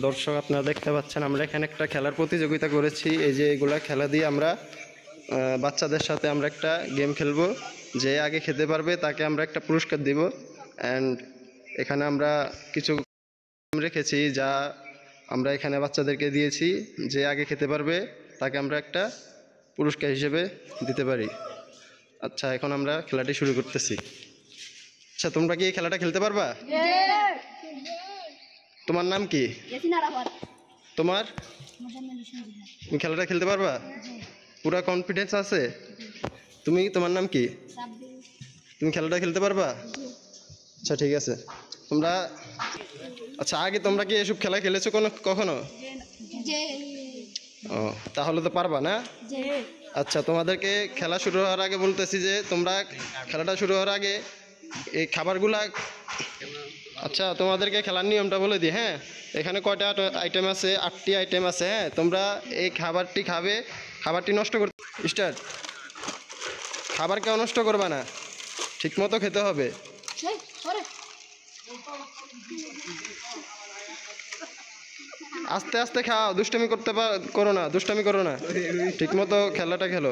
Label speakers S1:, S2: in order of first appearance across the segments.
S1: দর্শক আপনারা দেখতে পাচ্ছেন আমরা এখানে একটা খেলার প্রতিযোগিতা করেছি। এই যে এগুলা খেলা দিয়ে আমরা বাচ্চাদের সাথে আমরা একটা গেম খেলবো। যে আগে খেতে পারবে তাকে আমরা একটা পুরস্কার দিব। অ্যান্ড এখানে আমরা কিছু রেখেছি যা আমরা এখানে বাচ্চাদেরকে দিয়েছি। যে আগে খেতে পারবে তাকে আমরা একটা পুরস্কার হিসেবে দিতে পারি। আচ্ছা, এখন আমরা খেলাটি শুরু করতেছি। আচ্ছা, তোমরা কি এই খেলাটা খেলতে পারবা? তোমার নাম কি? তোমার তুমি খেলাটা খেলতে পারবা? পুরা কনফিডেন্স আছে? তোমার নাম কি? তুমি খেলাটা খেলতে পারবা? আচ্ছা, ঠিক আছে। আচ্ছা, আগে তোমরা কি এসব খেলা খেলেছো কখনো? ও, তাহলে তো পারবা না? আচ্ছা, তোমাদেরকে খেলা শুরু হওয়ার আগে বলতেছি যে তোমরা খেলাটা শুরু হওয়ার আগে এই খাবারগুলা, আচ্ছা তোমাদেরকে খেলার নিয়মটা বলে দিই। হ্যাঁ, এখানে কয়টা আইটেম আছে? 8টি আইটেম আছে। হ্যাঁ, তোমরা এই খাবারটি খাবে, খাবারটি নষ্ট করতে স্টার্ট। খাবার কেউ নষ্ট করবে না, ঠিক মতো খেতে হবে। আস্তে আস্তে খাও, দুষ্টামি করো না, ঠিক মতো খেলাটা খেলো।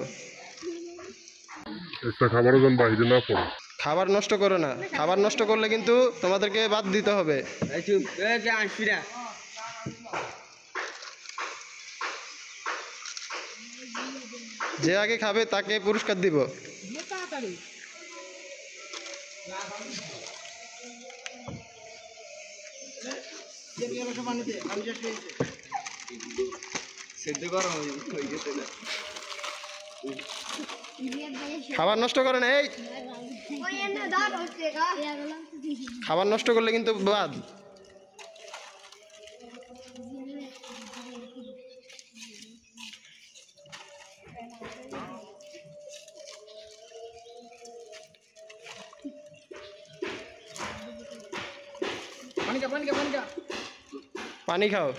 S2: খাবারও যেন বাইরে না পড়ে।
S1: খাবার নষ্ট করো না, খাবার নষ্ট করলে কিন্তু তোমাদেরকে বাদ দিতে হবে। যে আগে খাবে তাকে পুরস্কার দিব। খাবার নষ্ট করে না, এই খাবার নষ্ট করলে কিন্তু বাদ। পানি খাও।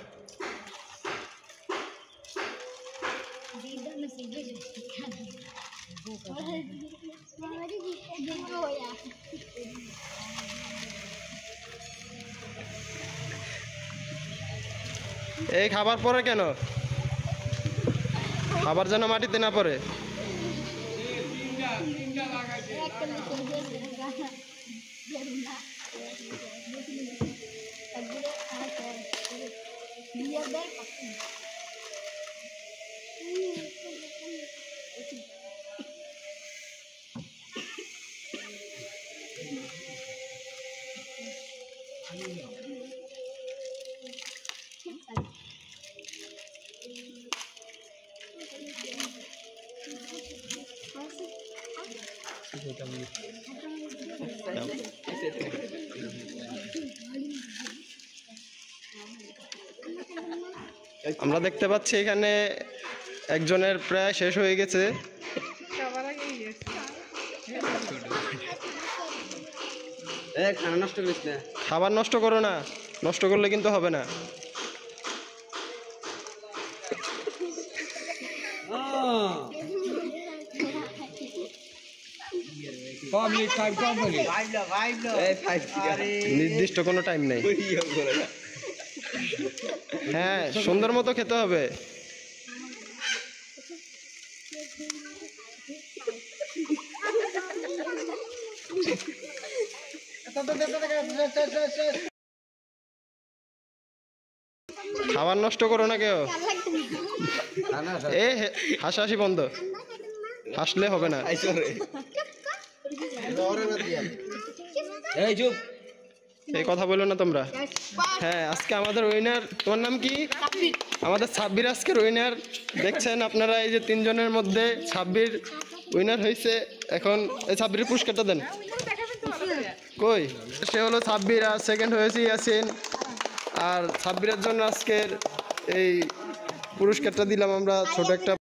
S1: এই খাবার পরে কেন? খাবার যেন মাটিতে না পড়ে। আমরা দেখতে পাচ্ছি এখানে একজনের প্রায় শেষ হয়ে গেছে। খাবার নষ্ট করো না, নষ্ট করলে কিন্তু হবে না। নির্দিষ্ট কোনো টাইম নেই। হ্যাঁ, সুন্দর মতো খেতে হবে। খাবার নষ্ট করো না কেউ। হাসাহাসি বন্ধ, হাসলে হবে না। এই কথা বলো না তোমরা। হ্যাঁ, আজকে আমাদের উইনার, তোমার নাম কি? আমাদের সাব্বির আজকের উইনার। দেখছেন আপনারা, এই যে 3 জনের মধ্যে সাব্বির উইনার হয়েছে। এখন এই সাব্বিরের পুরস্কারটা দেন। কই, সে হলো সাব্বির, আর সেকেন্ড হয়েছে ইয়াসিন। আর সাব্বিরের জন্য আজকের এই পুরস্কারটা দিলাম আমরা, ছোট একটা।